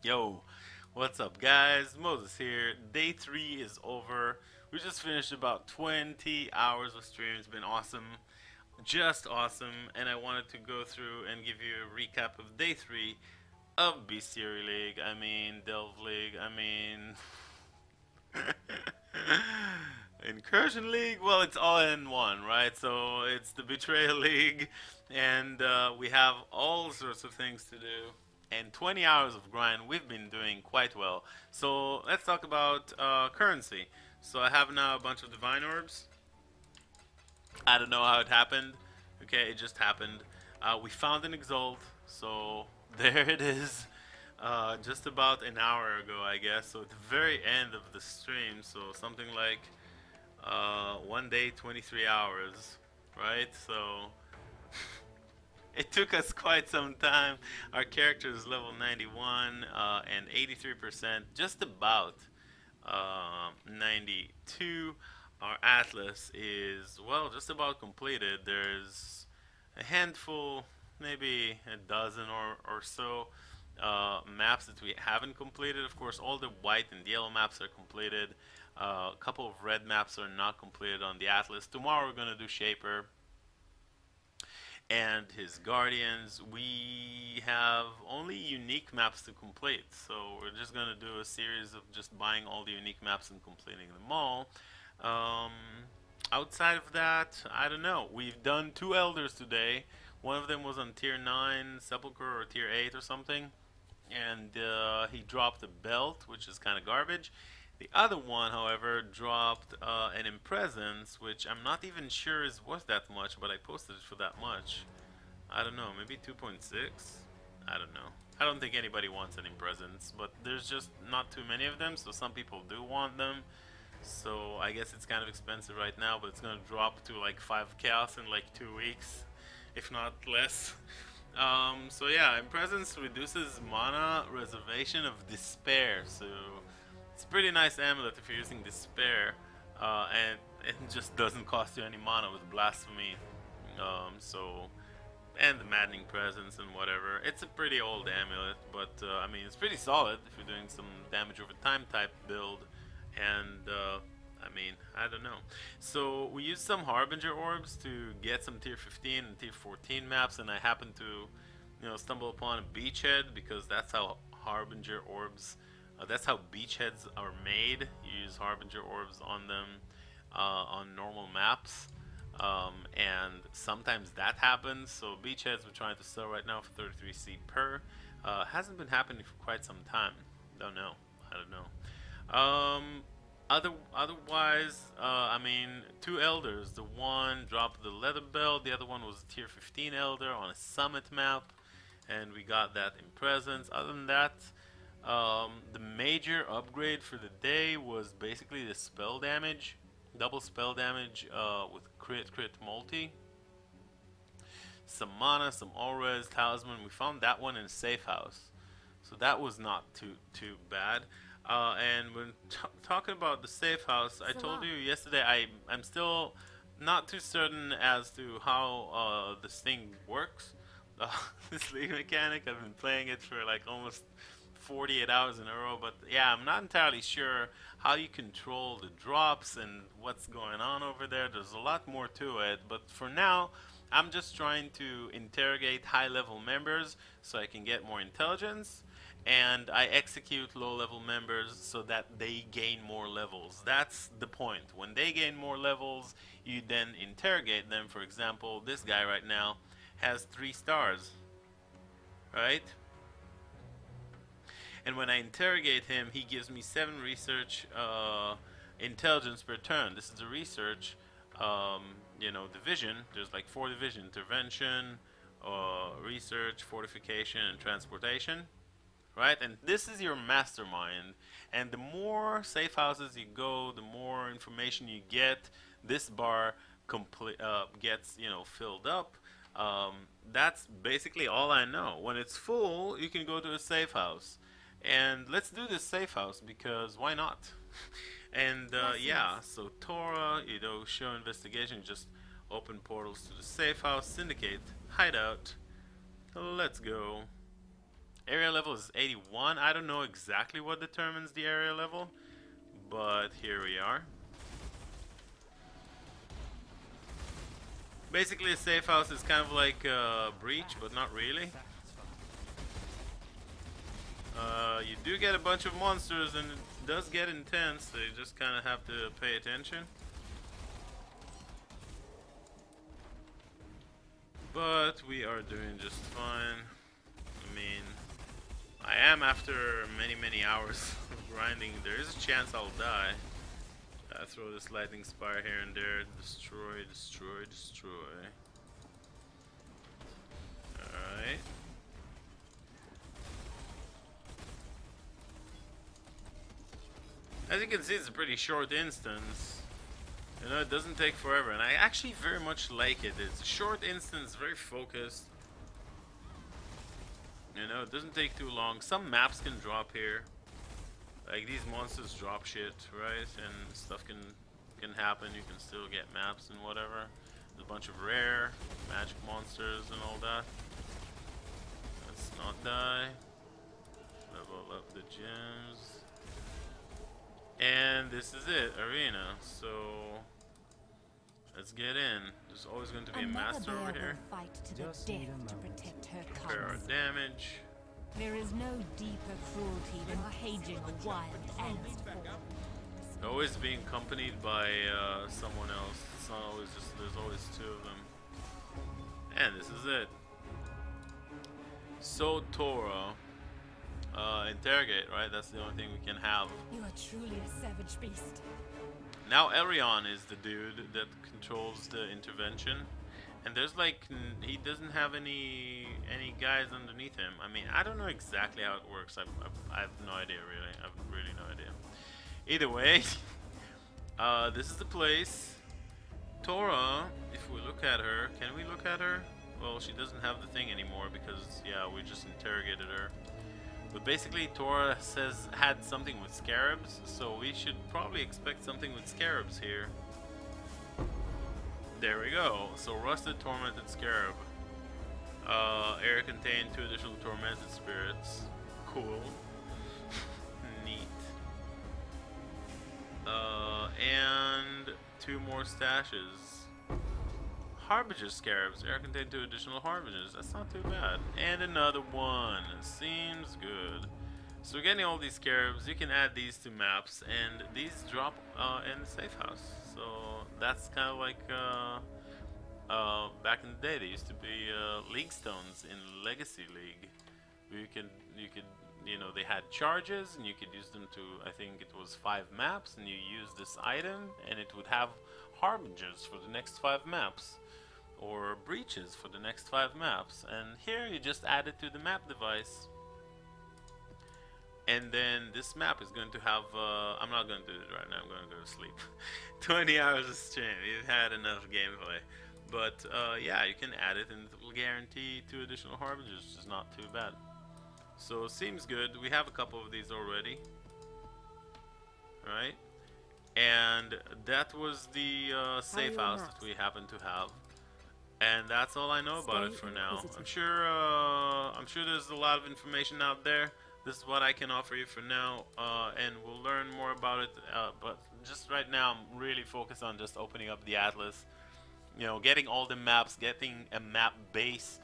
Yo, what's up, guys? Moses here. Day 3 is over. We just finished about 20 hours of stream. It's been awesome. Just awesome. And I wanted to go through and give you a recap of day 3 of Bestiary League. Delve League. Incursion League. Well, it's all in one, right? So it's the Betrayal League. And we have all sorts of things to do and 20 hours of grind. We've been doing quite well. So let's talk about currency. So I have now a bunch of divine orbs. I don't know how it happened. Okay, it just happened. We found an exalt, so there it is. Just about an hour ago, I guess. So at the very end of the stream, so something like 1 day, 23 hours, right? So it took us quite some time. Our character is level 91 and 83%, just about 92. Our atlas is, well, just about completed. There's a handful, maybe a dozen or so maps that we haven't completed. Of course, all the white and yellow maps are completed. A couple of red maps are not completed on the atlas. Tomorrow we're going to do Shaper and his guardians. We have only unique maps to complete, so we're just gonna do a series of just buying all the unique maps and completing them all. um, Outside of that, I don't know. We've done two elders today. One of them was on tier 9 sepulcher or tier 8 or something, and he dropped a belt, which is kind of garbage. The other one, however, dropped an Impresence, which I'm not even sure is worth that much, but I posted it for that much. I don't know, maybe 2.6? I don't know. I don't think anybody wants an Impresence, but there's just not too many of them, so some people do want them. So I guess it's kind of expensive right now, but it's gonna drop to like 5 chaos in like 2 weeks, if not less. So yeah, Impresence reduces mana reservation of despair, so it's a pretty nice amulet if you're using Despair, and it just doesn't cost you any mana with Blasphemy. So, and the Maddening Presence and whatever. It's a pretty old amulet, but it's pretty solid if you're doing some damage over time type build. And I don't know. So we used some Harbinger orbs to get some tier 15 and tier 14 maps, and I happened to, stumble upon a beachhead because that's how Harbinger orbs. That's how beachheads are made. You use Harbinger orbs on them on normal maps, and sometimes that happens. So beachheads we're trying to sell right now for 33C per. Hasn't been happening for quite some time. Don't know. I don't know. Otherwise, two elders. The one dropped the leather belt. The other one was a tier 15 elder on a summit map, and we got that in presence. Other than that, the major upgrade for the day was basically the spell damage, double spell damage with crit multi, some mana, some Aurez, talisman. We found that one in a safe house, so that was not too bad. And when talking about the safe house, I told you yesterday I'm still not too certain as to how this thing works. This league mechanic, I've been playing it for like almost 48 hours in a row, but yeah, I'm not entirely sure how you control the drops and what's going on over there. There's a lot more to it, but for now, I'm just trying to interrogate high level members so I can get more intelligence, and I execute low level members so that they gain more levels. That's the point. When they gain more levels, you then interrogate them. For example, this guy right now has 3 stars, right? And when I interrogate him, he gives me 7 research intelligence per turn. This is a research, division. There's like 4 division: intervention, research, fortification, and transportation. Right? And this is your mastermind. And the more safe houses you go, the more information you get. This bar gets filled up. That's basically all I know. When it's full, you can go to a safe house. And let's do this safe house because why not? And yeah, so Torah, show investigation, just open portals to the safe house, syndicate, hideout. Let's go. Area level is 81. I don't know exactly what determines the area level, but here we are. Basically, a safe house is kind of like a breach, but not really. You do get a bunch of monsters, and it does get intense, so you just kind of have to pay attention. But we are doing just fine. I mean, I am after many hours of grinding. There is a chance I'll die. Throw this lightning spire here and there. Destroy, destroy, destroy. Alright. As you can see, it's a pretty short instance. You know, it doesn't take forever, and I actually very much like it. It's a short instance, very focused. You know, it doesn't take too long. Some maps can drop here. Like, these monsters drop shit, right? And stuff can happen. You can still get maps and whatever. There's a bunch of rare magic monsters and all that. Let's not die. Level up the gems. And this is it, arena. So let's get in. There's always going to be a master over here. Fight to the death to protect her Compare our damage. There is no deeper cruelty than caging a wild animal. Always being accompanied by someone else. It's not always just, there's always two of them. And this is it. So Torah. Interrogate, right? That's the only thing we can have. You are truly a savage beast. Now Elion is the dude that controls the intervention. And there's like, he doesn't have any guys underneath him. I mean, I don't know exactly how it works. I have no idea, really. I have really no idea. Either way, this is the place. Torah, if we look at her, can we look at her? Well, she doesn't have the thing anymore because, yeah, we just interrogated her. But basically, Torah says had something with scarabs, so we should probably expect something with scarabs here. There we go. So rusted tormented scarab. Air contained 2 additional tormented spirits. Cool. Neat. And 2 more stashes. Harbinger scarabs. Air contained 2 additional harbingers. That's not too bad. And another one. Seems good. So we're getting all these scarabs. You can add these to maps, and these drop in the safe house. So that's kind of like back in the day. There used to be league stones in Legacy League. You know, they had charges, and you could use them to, I think it was 5 maps, and you use this item, and it would have harbingers for the next 5 maps. Or breaches for the next 5 maps. And here you just add it to the map device. And then this map is going to have, I'm not going to do it right now, I'm going to go to sleep. 20 hours of stream, you've had enough gameplay. But yeah, you can add it and it will guarantee 2 additional harbingers, which is not too bad. So seems good, we have a couple of these already. Right? And that was the safe house that we happen to have. And that's all I know about it for now. I'm sure there's a lot of information out there. This is what I can offer you for now, and we'll learn more about it. But just right now, I'm really focused on just opening up the atlas. You know, getting all the maps, getting a map base,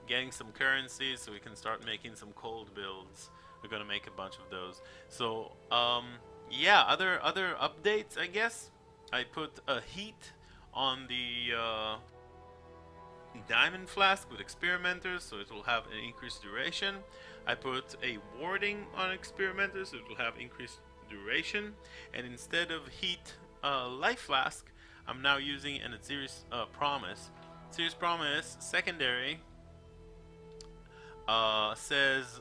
getting some currencies so we can start making some cold builds. We're gonna make a bunch of those. So yeah, other updates, I guess. I put a heat on the diamond flask with experimenters, so it will have an increased duration. I put a warding on experimenters, so it will have increased duration. And instead of heat life flask, I'm now using an Series Promise. Series Promise secondary says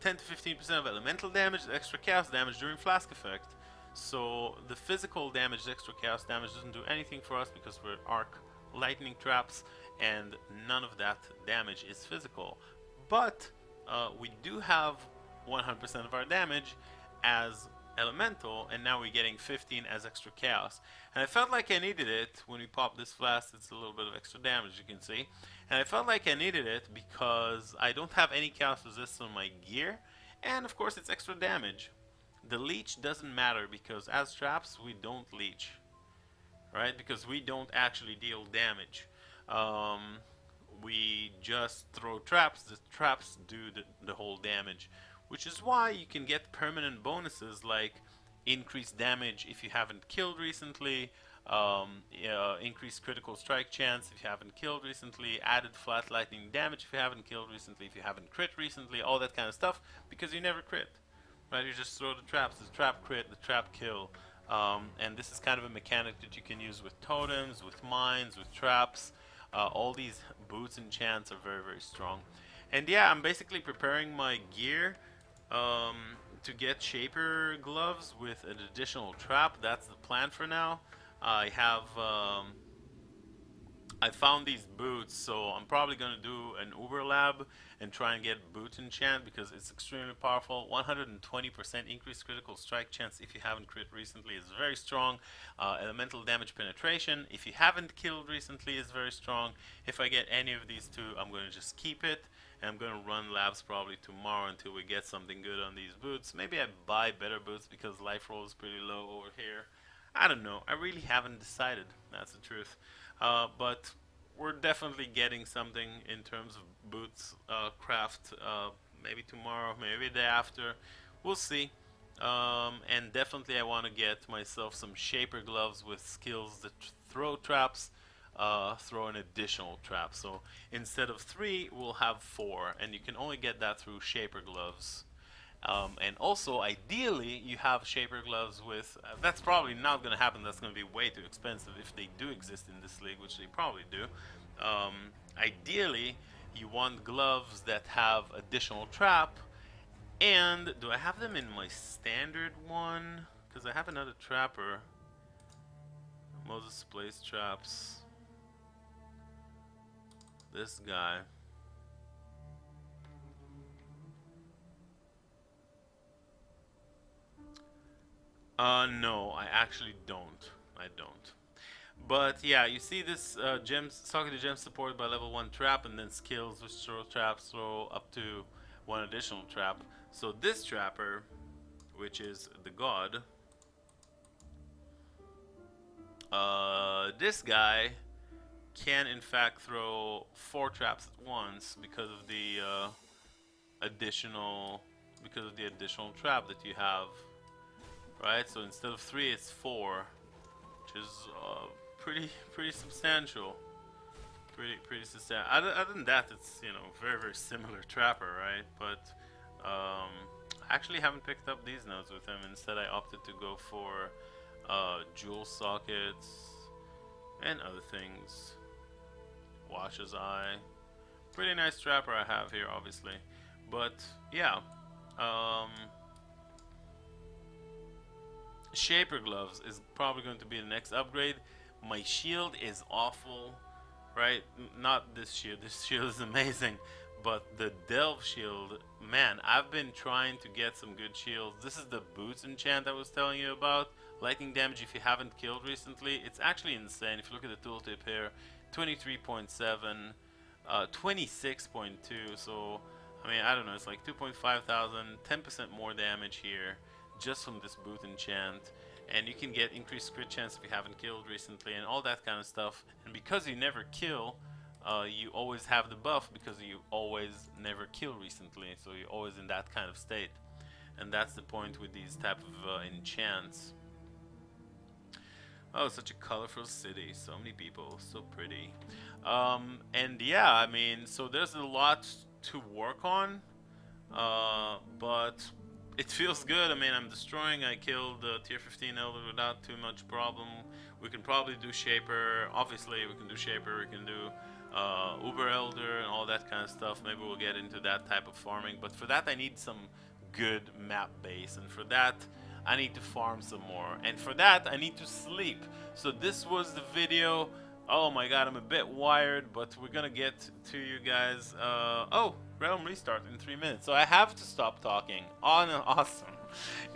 10 to 15% of elemental damage, extra chaos damage during flask effect. So the physical damage, extra chaos damage, doesn't do anything for us because we're arc lightning traps, and none of that damage is physical. But we do have 100% of our damage as elemental, and now we're getting 15 as extra chaos. And I felt like I needed it when we popped this flask. It's a little bit of extra damage, you can see. And I felt like I needed it because I don't have any chaos resist on my gear, and of course it's extra damage. The leech doesn't matter because as traps we don't leech, right? Because we don't actually deal damage. Um, we just throw traps. The traps do the whole damage, which is why you can get permanent bonuses like increased damage if you haven't killed recently, increased critical strike chance if you haven't killed recently, added flat lightning damage if you haven't killed recently, if you haven't crit recently, all that kind of stuff, because you never crit. Right, you just throw the traps, the trap crit, the trap kill. And this is kind of a mechanic that you can use with totems, with mines, with traps. All these boots and chants are very, very strong. And yeah, I'm basically preparing my gear to get Shaper gloves with an additional trap. That's the plan for now. I have I found these boots, so I'm probably going to do an Uber lab and try and get boot enchant because it's extremely powerful. 120% increased critical strike chance if you haven't crit recently is very strong. Elemental damage penetration if you haven't killed recently is very strong. If I get any of these two, I'm going to just keep it. And I'm going to run labs probably tomorrow until we get something good on these boots. Maybe I buy better boots because life roll is pretty low over here. I don't know. I really haven't decided. That's the truth. But we're definitely getting something in terms of boots craft. Maybe tomorrow, maybe the day after. We'll see. And definitely I want to get myself some Shaper gloves with skills that throw traps. Throw an additional trap. So instead of 3, we'll have 4. And you can only get that through Shaper gloves. And also, ideally, you have Shaper gloves with... that's probably not going to happen. That's going to be way too expensive if they do exist in this league, which they probably do. Ideally, you want gloves that have additional trap. And do I have them in my standard one? Because I have another trapper. Moses plays traps. This guy. No, I actually don't. I don't. But yeah, you see this gems, Socket the Gem supported by level 1 trap, and then skills which throw traps throw up to 1 additional trap. So this trapper, which is the god, this guy can in fact throw 4 traps at once because of the additional trap that you have. Right, so instead of 3, it's 4, which is pretty substantial. Pretty substantial. Other than that, it's very very similar trapper, right? But I actually haven't picked up these nodes with him. Instead, I opted to go for jewel sockets and other things. Wash's Eye. Pretty nice trapper I have here, obviously. But yeah. Shaper gloves is probably going to be the next upgrade. My shield is awful, right? Not this shield. This shield is amazing, but the Delve shield, man, I've been trying to get some good shields. This is the boots enchant I was telling you about. Lightning damage if you haven't killed recently. It's actually insane. If you look at the tooltip here, 23.7, 26.2. So I mean, I don't know. It's like 2.5 thousand, 10% more damage here, just from this boot enchant. And you can get increased crit chance if you haven't killed recently and all that kind of stuff. And because you never kill, you always have the buff because you always never kill recently. So you're always in that kind of state. And that's the point with these type of enchants. Oh, such a colorful city. So many people. So pretty. And yeah, I mean, so there's a lot to work on. But it feels good. I mean, I'm destroying. I killed tier 15 Elder without too much problem. We can probably do Shaper. Obviously, we can do Shaper. We can do Uber Elder and all that kind of stuff. Maybe we'll get into that type of farming. But for that, I need some good map base. And for that, I need to farm some more. And for that, I need to sleep. So this was the video. Oh my god, I'm a bit wired, but we're gonna get to you guys. Oh, realm restart in 3 minutes. So I have to stop talking. Awesome.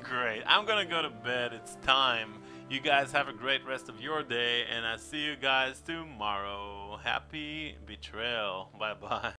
Great. I'm gonna go to bed. It's time. You guys have a great rest of your day, and I'll see you guys tomorrow. happy betrayal. Bye bye.